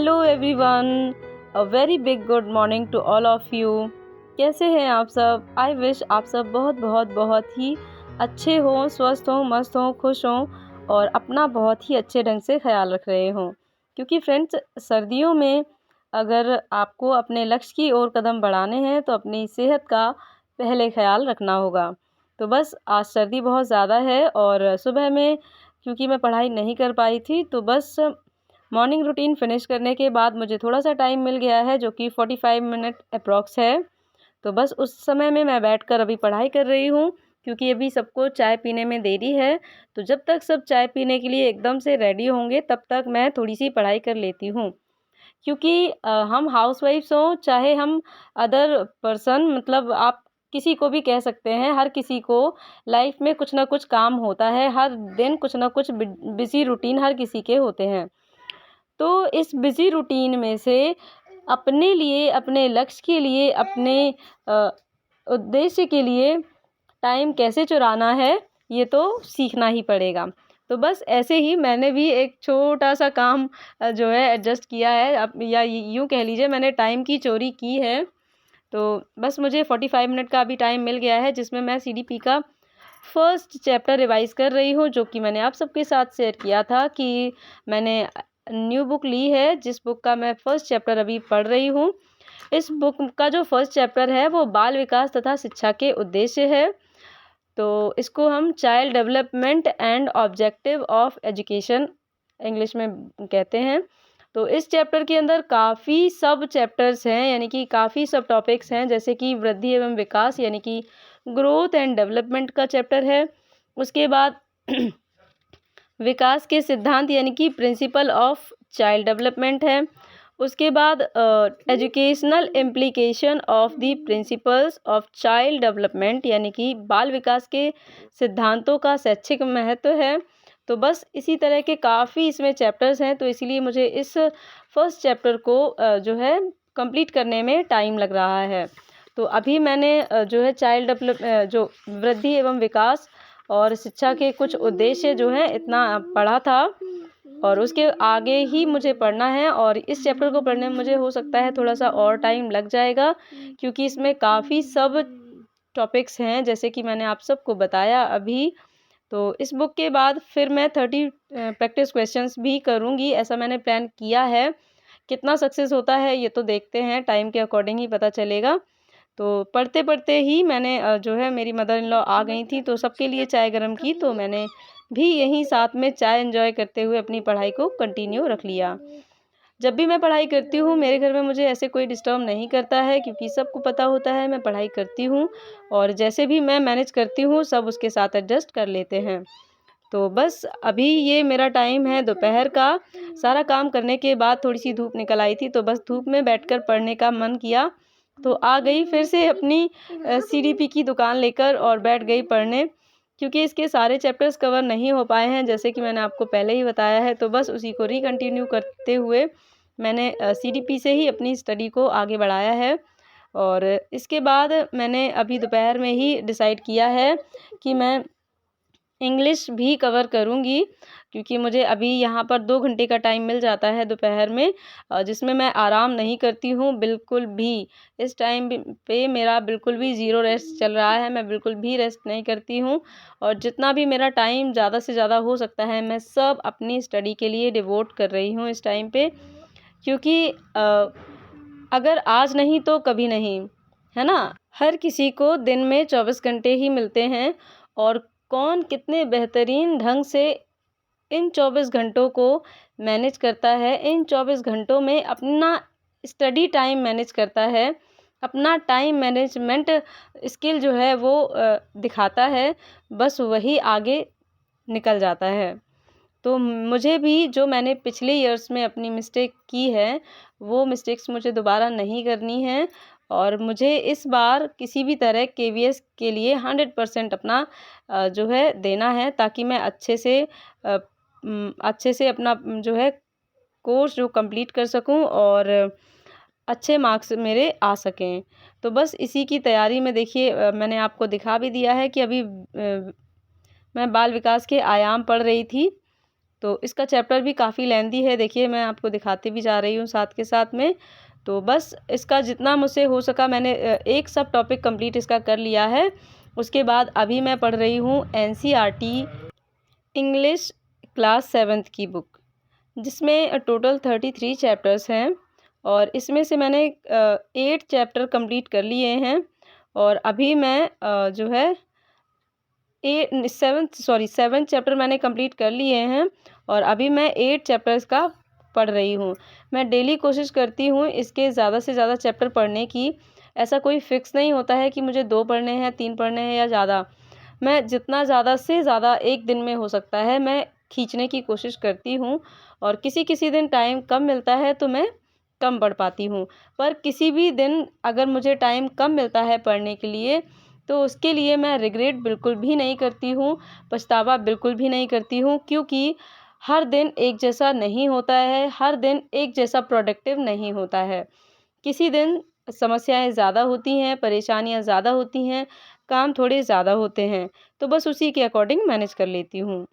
Hello everyone, a very big good morning to all of you. कैसे हैं आप सब? आई विश आप सब बहुत बहुत बहुत ही अच्छे हों, स्वस्थ हों, मस्त हों, खुश हों और अपना बहुत ही अच्छे ढंग से ख़्याल रख रहे हों। क्योंकि फ्रेंड्स, सर्दियों में अगर आपको अपने लक्ष्य की ओर कदम बढ़ाने हैं तो अपनी सेहत का पहले ख़्याल रखना होगा। तो बस आज सर्दी बहुत ज़्यादा है और सुबह में क्योंकि मैं पढ़ाई नहीं कर पाई थी, तो बस मॉर्निंग रूटीन फिनिश करने के बाद मुझे थोड़ा-सा टाइम मिल गया है, जो कि 45 मिनट अप्रॉक्स है। तो बस उस समय में मैं बैठकर अभी पढ़ाई कर रही हूँ, क्योंकि अभी सबको चाय पीने में देरी है। तो जब तक सब चाय पीने के लिए एकदम से रेडी होंगे, तब तक मैं थोड़ी-सी पढ़ाई कर लेती हूँ। क्योंकि हम हाउसवाइफ्स हों, चाहे हम अदर पर्सन, मतलब आप किसी को भी कह सकते हैं, हर किसी को लाइफ में कुछ ना कुछ काम होता है। हर दिन कुछ ना कुछ बिज़ी रूटीन हर किसी के होते हैं। तो इस बिज़ी रूटीन में से अपने लिए, अपने लक्ष्य के लिए, अपने अ, उद्देश्य के लिए टाइम कैसे चुराना है, ये तो सीखना ही पड़ेगा। तो बस ऐसे ही मैंने भी एक छोटा-सा काम जो है एडजस्ट किया है, अब या यूँ कह लीजिए मैंने टाइम की चोरी की है। तो बस मुझे 45 मिनट का अभी टाइम मिल गया है, जिसमें मैं सीडीपी का फर्स्ट चैप्टर रिवाइज़ कर रही हूँ, जो कि मैंने आप सबके साथ शेयर किया था कि मैंने न्यू बुक ली है, जिस बुक का मैं फर्स्ट चैप्टर अभी पढ़ रही हूँ। इस बुक का जो फर्स्ट चैप्टर है, वो बाल विकास तथा शिक्षा के उद्देश्य है। तो इसको हम child development and objective of education English में कहते हैं। तो इस चैप्टर के अंदर काफ़ी सब चैप्टर्स हैं, यानी कि काफ़ी सब टॉपिक्स हैं, जैसे कि वृद्धि एवं विकास यानी कि ग्रोथ एंड डेवलपमेंट का चैप्टर है। उसके बाद विकास के सिद्धांत यानी कि प्रिंसिपल ऑफ चाइल्ड डेवलपमेंट है। उसके बाद educational implication of the principles of child development यानी कि बाल विकास के सिद्धांतों का शैक्षिक महत्व है। तो बस इसी तरह के काफ़ी इसमें चैप्टर्स हैं, तो इसीलिए मुझे इस फर्स्ट चैप्टर को जो है कंप्लीट करने में टाइम लग रहा है। तो अभी मैंने जो है जो वृद्धि एवं विकास और शिक्षा के कुछ उद्देश्य जो हैं इतना पढ़ा था, और उसके आगे ही मुझे पढ़ना है, और इस चैप्टर को पढ़ने में मुझे हो सकता है थोड़ा-सा और टाइम लग जाएगा, क्योंकि इसमें काफ़ी सब टॉपिक्स हैं, जैसे कि मैंने आप सबको बताया अभी। तो इस बुक के बाद फिर मैं 30 प्रैक्टिस क्वेश्चंस भी करूँगी, ऐसा मैंने प्लान किया है। कितना सक्सेस होता है ये तो देखते हैं, टाइम के अकॉर्डिंग ही पता चलेगा। तो पढ़ते-पढ़ते ही मैंने जो है मेरी मदर इन लॉ आ गई थी, तो सबके लिए चाय गरम की, तो मैंने भी यहीं साथ में चाय एन्जॉय करते हुए अपनी पढ़ाई को कंटिन्यू रख लिया। जब भी मैं पढ़ाई करती हूँ, मेरे घर में मुझे ऐसे कोई डिस्टर्ब नहीं करता है, क्योंकि सबको पता होता है मैं पढ़ाई करती हूँ, और जैसे भी मैं मैनेज करती हूँ, सब उसके साथ एडजस्ट कर लेते हैं। तो बस अभी ये मेरा टाइम है दोपहर का, सारा काम करने के बाद थोड़ी-सी धूप निकल आई थी, तो बस धूप में बैठकर पढ़ने का मन किया, तो आ गई फिर से अपनी सीडीपी की दुकान लेकर और बैठ गई पढ़ने। क्योंकि इसके सारे चैप्टर्स कवर नहीं हो पाए हैं, जैसे कि मैंने आपको पहले ही बताया है, तो बस उसी को रिकंटिन्यू करते हुए मैंने सीडीपी से ही अपनी स्टडी को आगे बढ़ाया है। और इसके बाद मैंने अभी दोपहर में ही डिसाइड किया है कि मैं इंग्लिश भी कवर करूँगी, क्योंकि मुझे अभी यहाँ पर 2 घंटे का टाइम मिल जाता है दोपहर में, जिसमें मैं आराम नहीं करती हूँ बिल्कुल भी। इस टाइम पे मेरा बिल्कुल भी ज़ीरो रेस्ट चल रहा है, मैं बिल्कुल भी रेस्ट नहीं करती हूँ, और जितना भी मेरा टाइम ज़्यादा से ज़्यादा हो सकता है, मैं सब अपनी स्टडी के लिए डिवोट कर रही हूँ इस टाइम पे। क्योंकि अगर आज नहीं तो कभी नहीं, है ना? हर किसी को दिन में 24 घंटे ही मिलते हैं, और कौन कितने बेहतरीन ढंग से इन 24 घंटों को मैनेज करता है, इन 24 घंटों में अपना स्टडी टाइम मैनेज करता है, अपना टाइम मैनेजमेंट स्किल जो है वो दिखाता है, बस वही आगे निकल जाता है। तो मुझे भी जो मैंने पिछले ईयर्स में अपनी मिस्टेक की है, वो मिस्टेक्स मुझे दोबारा नहीं करनी है, और मुझे इस बार किसी भी तरह केवीएस के लिए 100% अपना जो है देना है, ताकि मैं अच्छे से अपना जो है कोर्स जो कंप्लीट कर सकूं, और अच्छे मार्क्स मेरे आ सकें। तो बस इसी की तैयारी में देखिए, मैंने आपको दिखा भी दिया है कि अभी मैं बाल विकास के आयाम पढ़ रही थी। तो इसका चैप्टर भी काफ़ी लेंदी है, देखिए मैं आपको दिखाती भी जा रही हूँ साथ के साथ में। तो बस इसका जितना मुझसे हो सका मैंने एक सब टॉपिक कंप्लीट इसका कर लिया है। उसके बाद अभी मैं पढ़ रही हूँ एनसीईआरटी इंग्लिश क्लास 7th की बुक, जिसमें टोटल 33 चैप्टर्स हैं और इसमें से मैंने 8 चैप्टर कंप्लीट कर लिए हैं और अभी मैं जो है 7 चैप्टर मैंने कंप्लीट कर लिए हैं और अभी मैं 8 चैप्टर्स का पढ़ रही हूँ। मैं डेली कोशिश करती हूँ इसके ज़्यादा से ज़्यादा चैप्टर पढ़ने की। ऐसा कोई फ़िक्स नहीं होता है कि मुझे 2 पढ़ने हैं, 3 पढ़ने हैं या ज़्यादा। मैं जितना ज़्यादा से ज़्यादा एक दिन में हो सकता है मैं खींचने की कोशिश करती हूँ और किसी-किसी दिन टाइम कम मिलता है तो मैं कम पढ़ पाती हूँ। पर किसी भी दिन अगर मुझे टाइम कम मिलता है पढ़ने के लिए तो उसके लिए मैं रिग्रेट बिल्कुल भी नहीं करती हूँ, पछतावा बिल्कुल भी नहीं करती हूँ, क्योंकि हर दिन एक जैसा नहीं होता है, हर दिन एक जैसा प्रोडक्टिव नहीं होता है। किसी दिन समस्याएँ ज़्यादा होती हैं, परेशानियाँ ज़्यादा होती हैं, काम थोड़े ज़्यादा होते हैं, तो बस उसी के अकॉर्डिंग मैनेज कर लेती हूँ।